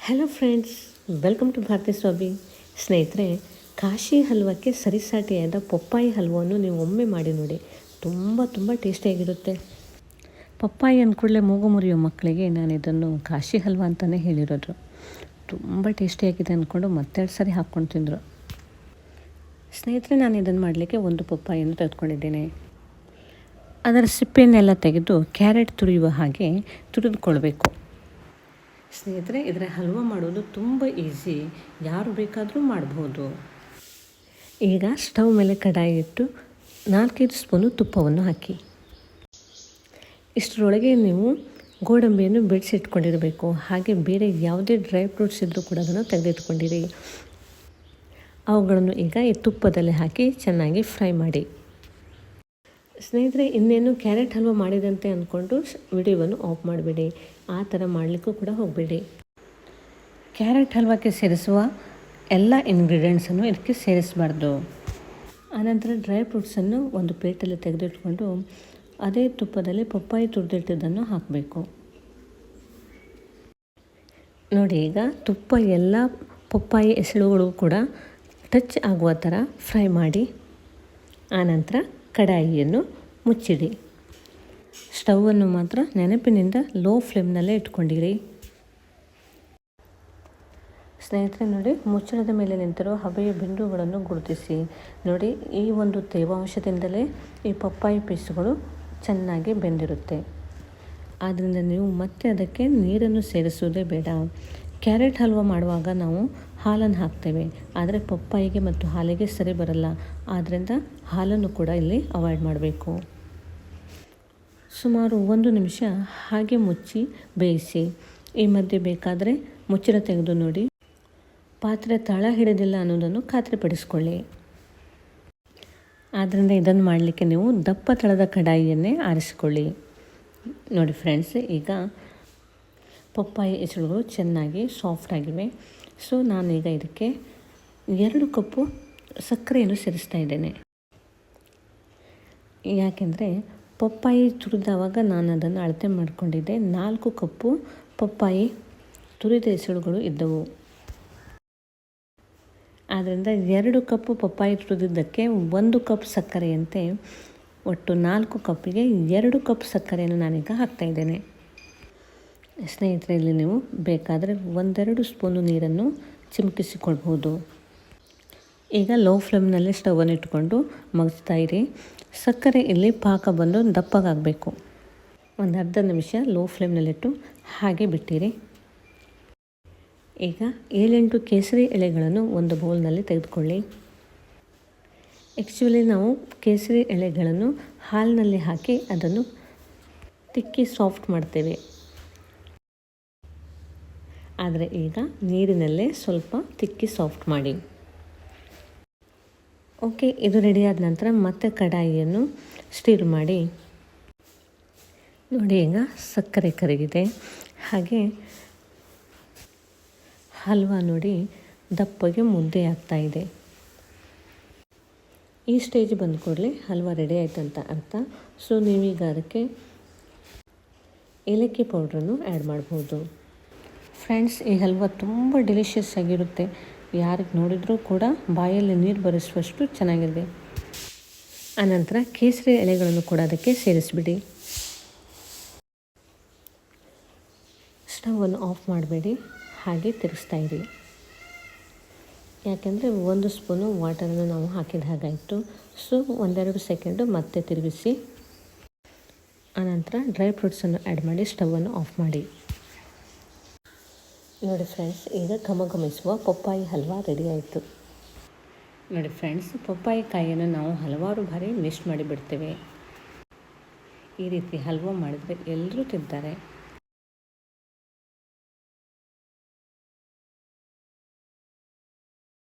Hello friends, welcome to Bharati ಸ್ವಾಬಿ. ಸ್ನೇಹಿತರೆ, ಕಾಶಿ ಹಲ್ವಕ್ಕೆ ಸರಿಸಾಟಿಯಾದ ಪಪ್ಪಾಯಿ ಹಲ್ವನ್ನು ನೀವು ಒಮ್ಮೆ ಮಾಡಿ ನೋಡಿ. ತುಂಬ ಟೇಸ್ಟಿಯಾಗಿರುತ್ತೆ. ಪಪ್ಪಾಯಿ ಅಂದ್ಕೂಡಲೇ ಮೂಗು ಮುರಿಯೋ ಮಕ್ಕಳಿಗೆ ನಾನು ಇದನ್ನು ಕಾಶಿ ಹಲ್ವ ಅಂತಲೇ ಹೇಳಿರೋದು. ತುಂಬ ಟೇಸ್ಟಿಯಾಗಿದೆ ಅಂದ್ಕೊಂಡು ಮತ್ತೆರಡು ಸರಿ ಹಾಕ್ಕೊಂಡು ತಿಂದರು. ಸ್ನೇಹಿತರೆ, ನಾನು ಇದನ್ನು ಮಾಡಲಿಕ್ಕೆ ಒಂದು ಪಪ್ಪಾಯಿಯನ್ನು ತೆಗೆದುಕೊಂಡಿದ್ದೇನೆ. ಅದರ ಸಿಪ್ಪೆಯನ್ನೆಲ್ಲ ತೆಗೆದು ಕ್ಯಾರೆಟ್ ತುರಿಯುವ ಹಾಗೆ ತುರಿದುಕೊಳ್ಬೇಕು. ಸ್ನೇಹಿತರೆ, ಇದರ ಹಲ್ವ ಮಾಡೋದು ತುಂಬ ಈಸಿ, ಯಾರು ಬೇಕಾದರೂ ಮಾಡ್ಬೋದು. ಈಗ ಸ್ಟವ್ ಮೇಲೆ ಕಡಾಯಿ ಇಟ್ಟು 4-5 ಸ್ಪೂನು ತುಪ್ಪವನ್ನು ಹಾಕಿ. ಇಷ್ಟರೊಳಗೆ ನೀವು ಗೋಡಂಬಿಯನ್ನು ಬಿಡಿಸಿಟ್ಕೊಂಡಿರಬೇಕು. ಹಾಗೆ ಬೇರೆ ಯಾವುದೇ ಡ್ರೈ ಫ್ರೂಟ್ಸ್ ಇದ್ದರೂ ಕೂಡ ಅದನ್ನು ತೆಗೆದಿಟ್ಕೊಂಡಿರಿ. ಅವುಗಳನ್ನು ಈಗ ಈ ತುಪ್ಪದಲ್ಲಿ ಹಾಕಿ ಚೆನ್ನಾಗಿ ಫ್ರೈ ಮಾಡಿ. ಸ್ನೇಹಿತರೆ, ಇನ್ನೇನು ಕ್ಯಾರೆಟ್ ಹಲ್ವ ಮಾಡಿದಂತೆ ಅಂದ್ಕೊಂಡು ವಿಡಿಯೋವನ್ನು ಆಫ್ ಮಾಡಿಬಿಡಿ. ಆ ಥರ ಮಾಡಲಿಕ್ಕೂ ಕೂಡ ಹೋಗಬೇಡಿ. ಕ್ಯಾರೆಟ್ ಹಲ್ವಕ್ಕೆ ಸೇರಿಸುವ ಎಲ್ಲ ಇಂಗ್ರೀಡಿಯೆಂಟ್ಸನ್ನು ಇದಕ್ಕೆ ಸೇರಿಸಬಾರ್ದು. ಆನಂತರ ಡ್ರೈ ಫ್ರೂಟ್ಸನ್ನು ಒಂದು ಪ್ಲೇಟಲ್ಲಿ ತೆಗೆದಿಟ್ಕೊಂಡು ಅದೇ ತುಪ್ಪದಲ್ಲಿ ಪಪ್ಪಾಯಿ ತುರಿದಿಟ್ಟಿದ್ದನ್ನು ಹಾಕಬೇಕು. ನೋಡಿ, ಈಗ ತುಪ್ಪ ಎಲ್ಲ ಪಪ್ಪಾಯಿ ಎಸಳುಗಳು ಕೂಡ ಟಚ್ ಆಗುವ ಥರ ಫ್ರೈ ಮಾಡಿ. ಆನಂತರ ಕಡಾಯಿಯನ್ನು ಮುಚ್ಚಿಡಿ. ಸ್ಟವನ್ನು ಮಾತ್ರ ನೆನಪಿನಿಂದ ಲೋ ಫ್ಲೇಮ್ನಲ್ಲೇ ಇಟ್ಕೊಂಡಿರಿ. ಸ್ನೇಹಿತರೆ, ನೋಡಿ, ಮುಚ್ಚಳದ ಮೇಲೆ ನಿಂತಿರೋ ಹಬೆಯ ಬಿಂದುಗಳನ್ನು ಗುರುತಿಸಿ. ನೋಡಿ, ಈ ಒಂದು ತೇವಾಂಶದಿಂದಲೇ ಈ ಪಪ್ಪಾಯಿ ಪೀಸ್ಗಳು ಚೆನ್ನಾಗಿ ಬೆಂದಿರುತ್ತೆ. ಆದ್ದರಿಂದ ನೀವು ಮತ್ತೆ ಅದಕ್ಕೆ ನೀರನ್ನು ಸೇರಿಸುವುದೇ ಬೇಡ. ಕ್ಯಾರೆಟ್ ಹಲ್ವ ಮಾಡುವಾಗ ನಾವು ಹಾಲನ್ನು ಹಾಕ್ತೇವೆ, ಆದರೆ ಪಪ್ಪಾಯಿಗೆ ಮತ್ತು ಹಾಲಿಗೆ ಸರಿ ಬರಲ್ಲ. ಆದ್ದರಿಂದ ಹಾಲನ್ನು ಕೂಡ ಇಲ್ಲಿ ಅವಾಯ್ಡ್ ಮಾಡಬೇಕು. ಸುಮಾರು 1 ನಿಮಿಷ ಹಾಗೆ ಮುಚ್ಚಿ ಬೇಯಿಸಿ. ಈ ಮಧ್ಯೆ ಬೇಕಾದರೆ ಮುಚ್ಚಳ ತೆಗೆದು ನೋಡಿ, ಪಾತ್ರೆ ತಳ ಹಿಡಿದಿಲ್ಲ ಅನ್ನೋದನ್ನು ಖಾತ್ರಿಪಡಿಸ್ಕೊಳ್ಳಿ. ಆದ್ದರಿಂದ ಇದನ್ನು ಮಾಡಲಿಕ್ಕೆ ನೀವು ದಪ್ಪ ತಳದ ಕಡಾಯಿಯನ್ನೇ ಆರಿಸಿಕೊಳ್ಳಿ. ನೋಡಿ ಫ್ರೆಂಡ್ಸ್, ಈಗ ಪಪ್ಪಾಯಿ ಎಸಳುಗಳು ಚೆನ್ನಾಗಿ ಸಾಫ್ಟಾಗಿವೆ. ಸೊ ನಾನೀಗ ಇದಕ್ಕೆ 2 ಕಪ್ಪು ಸಕ್ಕರೆಯನ್ನು ಸೇರಿಸ್ತಾ ಇದ್ದೇನೆ. ಯಾಕೆಂದರೆ ಪಪ್ಪಾಯಿ ತುರಿದವಾಗ ನಾನು ಅದನ್ನು ಅಳತೆ ಮಾಡಿಕೊಂಡಿದ್ದೆ. 4 ಕಪ್ಪು ಪಪ್ಪಾಯಿ ತುರಿದ ಎಸಳುಗಳು ಇದ್ದವು. ಆದ್ದರಿಂದ 2 ಕಪ್ಪು ಪಪ್ಪಾಯಿ ತುರಿದಿದ್ದಕ್ಕೆ 1 ಕಪ್ ಸಕ್ಕರೆಯಂತೆ ಒಟ್ಟು 4 ಕಪ್ಪಿಗೆ 2 ಕಪ್ ಸಕ್ಕರೆಯನ್ನು ನಾನೀಗ ಹಾಕ್ತಾಯಿದ್ದೇನೆ. ಸ್ನೇಹಿತರೆ, ಇಲ್ಲಿ ನೀವು ಬೇಕಾದರೆ 1-2 ಸ್ಪೂನು ನೀರನ್ನು ಚಿಮುಕಿಸಿಕೊಳ್ಬೋದು. ಈಗ ಲೋ ಫ್ಲೇಮ್ನಲ್ಲಿ ಸ್ಟವನ್ನು ಇಟ್ಕೊಂಡು ಮಗ್ಸ್ತಾ ಇರಿ. ಸಕ್ಕರೆ ಇಲ್ಲಿ ಪಾಕ ಬಂದು ದಪ್ಪಗಾಗಬೇಕು. ಒಂದು ಅರ್ಧ ನಿಮಿಷ ಲೋ ಫ್ಲೇಮ್ನಲ್ಲಿಟ್ಟು ಹಾಗೆ ಬಿಟ್ಟಿರಿ. ಈಗ 7-8 ಕೇಸರಿ ಎಲೆಗಳನ್ನು ಒಂದು ಬೌಲ್ನಲ್ಲಿ ತೆಗೆದುಕೊಳ್ಳಿ. ಆ್ಯಕ್ಚುಲಿ ನಾವು ಕೇಸರಿ ಎಲೆಗಳನ್ನು ಹಾಲಿನಲ್ಲಿ ಹಾಕಿ ಅದನ್ನು ತಿಕ್ಕಿ ಸಾಫ್ಟ್ ಮಾಡ್ತೇವೆ. ಆದರೆ ಈಗ ನೀರಿನಲ್ಲೇ ಸ್ವಲ್ಪ ತಿಕ್ಕಿ ಸಾಫ್ಟ್ ಮಾಡಿ. ಓಕೆ, ಇದು ರೆಡಿಯಾದ ನಂತರ ಮತ್ತೆ ಕಡಾಯಿಯನ್ನು ಸ್ಟಿರ್ ಮಾಡಿ. ನೋಡಿ, ಈಗ ಸಕ್ಕರೆ ಕರಗಿದೆ. ಹಾಗೆ ಹಲ್ವ ನೋಡಿ ದಪ್ಪಗೆ ಮುದ್ದೆ ಆಗ್ತಾ ಇದೆ. ಈ ಸ್ಟೇಜ್ ಬಂದ ಕೂಡಲೇ ಹಲ್ವ ರೆಡಿ ಆಯ್ತು ಅಂತ ಅರ್ಥ. ಸೊ ನೀವೀಗ ಅದಕ್ಕೆ ಏಲಕ್ಕಿ ಪೌಡ್ರನ್ನು ಆ್ಯಡ್ ಮಾಡ್ಬೋದು. ಫ್ರೆಂಡ್ಸ್, ಈ ಹಲ್ವ ತುಂಬ ಡೆಲಿಷಿಯಸ್ ಆಗಿರುತ್ತೆ. ಯಾರಿಗೆ ನೋಡಿದರೂ ಕೂಡ ಬಾಯಲ್ಲಿ ನೀರು ಬರಿಸುವಷ್ಟು ಚೆನ್ನಾಗಿದೆ. ಆನಂತರ ಕೇಸರಿ ಎಲೆಗಳನ್ನು ಕೂಡ ಅದಕ್ಕೆ ಸೇರಿಸಿಬಿಡಿ. ಸ್ಟವನ್ನು ಆಫ್ ಮಾಡಬೇಡಿ, ಹಾಗೆ ತಿರುಗಿಸ್ತಾ ಇರಿ. ಯಾಕೆಂದರೆ 1 ಸ್ಪೂನು ವಾಟರನ್ನು ನಾವು ಹಾಕಿದ ಹಾಗಾಯಿತು. ಸೊ 1-2 ಸೆಕೆಂಡು ಮತ್ತೆ ತಿರುಗಿಸಿ. ಆನಂತರ ಡ್ರೈ ಫ್ರೂಟ್ಸನ್ನು ಆ್ಯಡ್ ಮಾಡಿ ಸ್ಟವನ್ನು ಆಫ್ ಮಾಡಿ. ನೋಡಿ ಫ್ರೆಂಡ್ಸ್, ಈಗ ಘಮಘಮಿಸುವ ಪಪ್ಪಾಯಿ ಹಲ್ವ ರೆಡಿ ಆಯಿತು. ನೋಡಿ ಫ್ರೆಂಡ್ಸ್, ಪಪ್ಪಾಯಿ ಕಾಯಿಯನ್ನು ನಾವು ಹಲವಾರು ಬಾರಿ ವೇಸ್ಟ್ ಮಾಡಿಬಿಡ್ತೇವೆ. ಈ ರೀತಿ ಹಲ್ವ ಮಾಡಿದರೆ ಎಲ್ಲರೂ ತಿಂತಾರೆ.